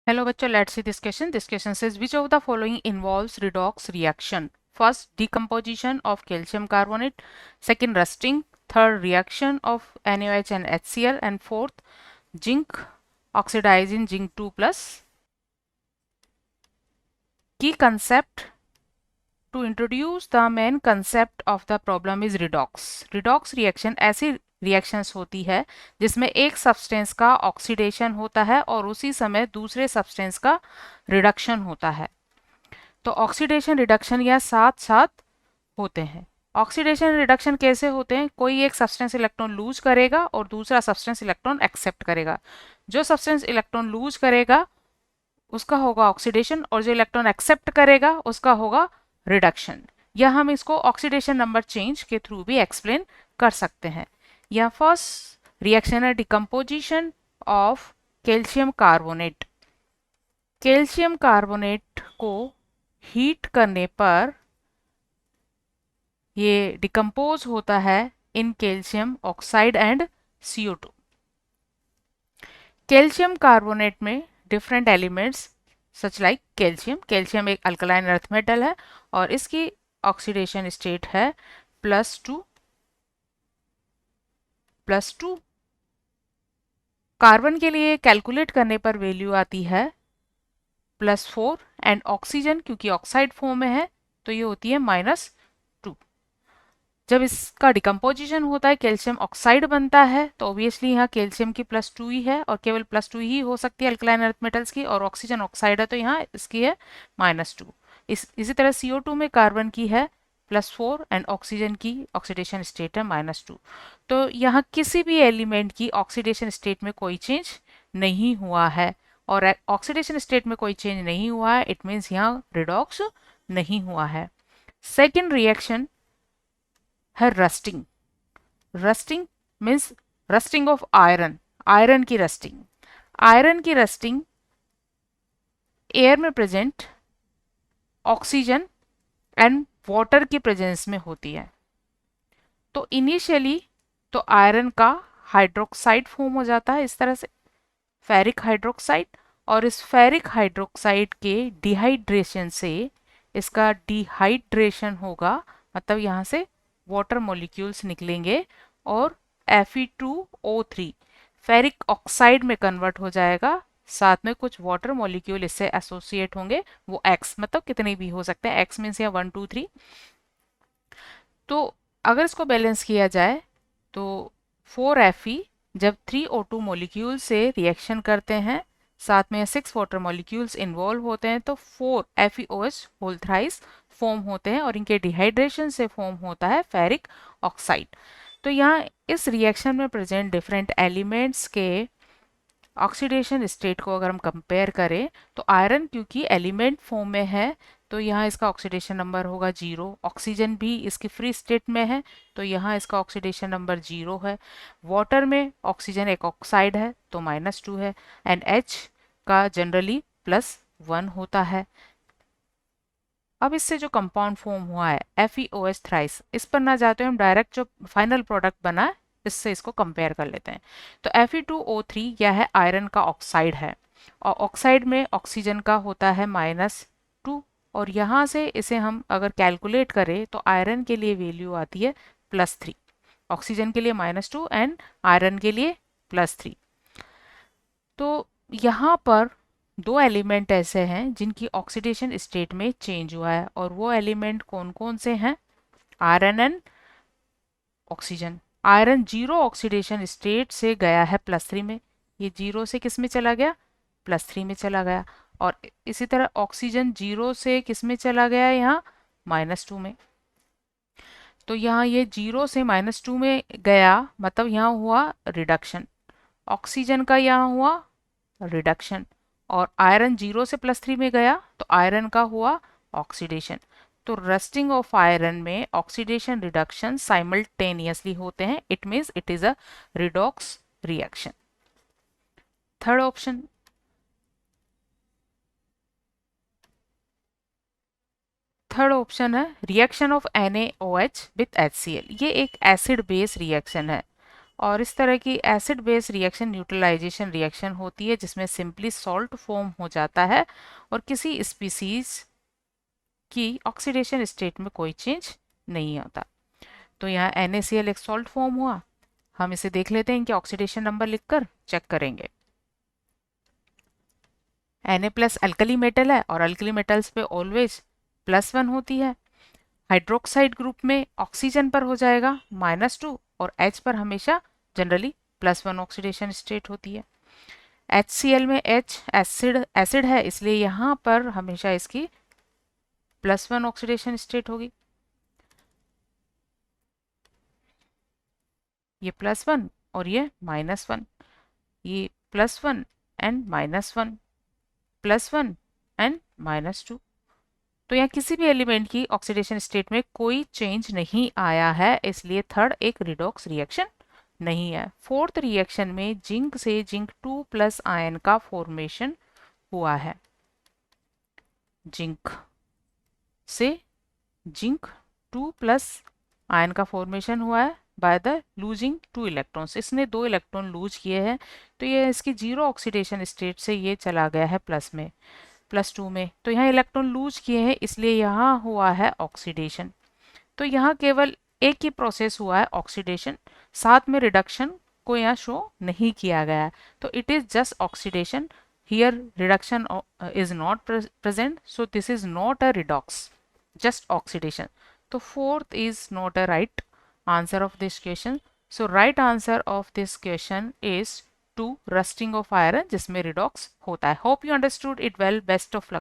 Hello bachcho, let's see this question. This question says which of the following involves redox reaction? First, decomposition of calcium carbonate. Second, rusting. Third, reaction of NaOH and HCl. And fourth, zinc oxidizing zinc 2 plus. Key concept to introduce the main concept of the problem is redox. Redox reaction ऐसी reactions होती है जिसमें एक substance का oxidation होता है और उसी समय दूसरे सब्सटेंस का रिडक्शन होता है। तो ऑक्सीडेशन रिडक्शन यह साथ साथ होते हैं। ऑक्सीडेशन रिडक्शन कैसे होते हैं? कोई एक सब्सटेंस इलेक्ट्रॉन लूज करेगा और दूसरा सब्सटेंस इलेक्ट्रॉन एक्सेप्ट करेगा। जो सब्सटेंस इलेक्ट्रॉन लूज करेगा उसका होगा ऑक्सीडेशन और जो इलेक्ट्रॉन एक्सेप्ट करेगा उसका होगा रिडक्शन। या हम इसको ऑक्सीडेशन नंबर चेंज के थ्रू भी एक्सप्लेन कर सकते हैं। या फर्स्ट रिएक्शन है decomposition of calcium carbonate. Calcium carbonate को हीट करने पर ये डिकम्पोज होता है in calcium oxide and CO2। Calcium carbonate में different elements such like calcium. Calcium एक अल्कलाइन अर्थ मेटल है और इसकी ऑक्सीडेशन स्टेट है +2 +2। कार्बन के लिए कैलकुलेट करने पर वैल्यू आती है +4 एंड ऑक्सीजन क्योंकि ऑक्साइड फॉर्म में है तो ये होती है -2। जब इसका डिकम्पोजिशन होता है कैल्शियम ऑक्साइड बनता है तो ऑब्वियसली यहाँ कैल्शियम की +2 ही है और केवल +2 ही हो सकती है अल्कलाइन अर्थ मेटल्स की, और ऑक्सीजन ऑक्साइड है तो यहाँ इसकी है -2। इसी तरह CO2 में कार्बन की है +4 एंड ऑक्सीजन की ऑक्सीडेशन स्टेट है -2। तो यहाँ किसी भी एलिमेंट की ऑक्सीडेशन स्टेट में कोई चेंज नहीं हुआ है, और ऑक्सीडेशन स्टेट में कोई चेंज नहीं हुआ है इट मीन्स यहाँ रिडॉक्स नहीं हुआ है। सेकेंड रिएक्शन है rusting. Rusting means rusting of iron. Iron की रस्टिंग। आयरन की रस्टिंग एयर में प्रेजेंट ऑक्सीजन एंड वाटर की प्रेजेंस में होती है। तो इनिशियली तो आयरन का हाइड्रोक्साइड फॉर्म हो जाता है इस तरह से, फेरिक हाइड्रोक्साइड, और इस फेरिक हाइड्रोक्साइड के डिहाइड्रेशन से इसका डिहाइड्रेशन होगा, मतलब यहाँ से वाटर मॉलिक्यूल्स निकलेंगे और Fe2O3 फेरिक ऑक्साइड में कन्वर्ट हो जाएगा। साथ में कुछ वाटर मॉलिक्यूल इससे एसोसिएट होंगे, वो X मतलब कितने भी हो सकते हैं, X मीन्स या 1 2 3। तो अगर इसको बैलेंस किया जाए तो 4Fe जब 3O2 मॉलिक्यूल से रिएक्शन करते हैं, साथ में 6 वाटर मॉलिक्यूल्स इन्वॉल्व होते हैं तो 4 FeOH होल थ्राइस फॉर्म होते हैं और इनके डिहाइड्रेशन से फॉर्म होता है फेरिक ऑक्साइड। तो यहाँ इस रिएक्शन में प्रेजेंट डिफरेंट एलिमेंट्स के ऑक्सीडेशन स्टेट को अगर हम कंपेयर करें तो आयरन क्योंकि एलिमेंट फॉर्म में है तो यहाँ इसका ऑक्सीडेशन नंबर होगा 0। ऑक्सीजन भी इसकी फ्री स्टेट में है तो यहाँ इसका ऑक्सीडेशन नंबर 0 है। वाटर में ऑक्सीजन एक ऑक्साइड है तो -2 है एंड H का जनरली +1 होता है। अब इससे जो कंपाउंड फॉर्म हुआ है FeOH थ्राइस, इस पर ना जाते हुए हम डायरेक्ट जो फाइनल प्रोडक्ट बना है इससे इसको कंपेयर कर लेते हैं। तो Fe2O3 यह है आयरन का ऑक्साइड है और ऑक्साइड में ऑक्सीजन का होता है -2, और यहाँ से इसे हम अगर कैलकुलेट करें तो आयरन के लिए वैल्यू आती है +3, ऑक्सीजन के लिए -2 एंड आयरन के लिए +3। तो यहाँ पर दो एलिमेंट ऐसे हैं जिनकी ऑक्सीडेशन स्टेट में चेंज हुआ है, और वो एलिमेंट कौन कौन से हैं? Iron and oxygen. Iron 0 oxidation state से गया है +3 में, ये 0 से किस में चला गया? +3 में चला गया। और इसी तरह ऑक्सीजन 0 से किस में चला गया? यहाँ -2 में। तो यहाँ ये 0 से -2 में गया मतलब यहाँ हुआ रिडक्शन। ऑक्सीजन का यहाँ हुआ रिडक्शन, और आयरन 0 से +3 में गया तो आयरन का हुआ ऑक्सीडेशन। तो रस्टिंग ऑफ आयरन में ऑक्सीडेशन रिडक्शन साइमल्टेनियसली होते हैं, it means it is a redox reaction. Third option, third option है reaction of NaOH with HCl। ये एक एसिड बेस रिएक्शन है और इस तरह की acid base reaction neutralization reaction होती है जिसमें सिंपली सॉल्ट फॉर्म हो जाता है और किसी स्पीसीज की ऑक्सीडेशन स्टेट में कोई चेंज नहीं होता। तो यहाँ NaCl एक सॉल्ट फॉर्म हुआ। हम इसे देख लेते हैं कि ऑक्सीडेशन नंबर लिखकर चेक करेंगे। Na प्लस अल्कली मेटल है और अल्कली मेटल्स पे ऑलवेज +1 होती है। हाइड्रोक्साइड ग्रुप में ऑक्सीजन पर हो जाएगा -2 और H पर हमेशा जनरली +1 ऑक्सीडेशन स्टेट होती है। HCl में H एसिड है, इसलिए यहाँ पर हमेशा इसकी +1 ऑक्सीडेशन स्टेट होगी। ये +1 और ये -1, ये +1 एंड -1, +1 एंड -2। तो यहाँ किसी भी एलिमेंट की ऑक्सीडेशन स्टेट में कोई चेंज नहीं आया है, इसलिए थर्ड एक रिडॉक्स रिएक्शन नहीं है। फोर्थ रिएक्शन में जिंक से जिंक 2+ आयन का फॉर्मेशन हुआ है। जिंक से जिंक 2+ आयन का फॉर्मेशन हुआ है बाय द लूजिंग 2 इलेक्ट्रॉन्स। इसने 2 इलेक्ट्रॉन लूज किए हैं, तो ये इसकी 0 ऑक्सीडेशन स्टेट से ये चला गया है +2 में। तो यहाँ इलेक्ट्रॉन लूज किए हैं, इसलिए यहाँ हुआ है ऑक्सीडेशन। तो यहाँ केवल एक ही प्रोसेस हुआ है ऑक्सीडेशन, साथ में रिडक्शन को यहाँ शो नहीं किया गया है। तो it is just oxidation, here reduction is not present, so this is not a redox, just oxidation. So fourth is not a right answer of this question. So right answer of this question is 2 rusting of iron जिसमें redox होता है. Hope you understood it well. Best of luck.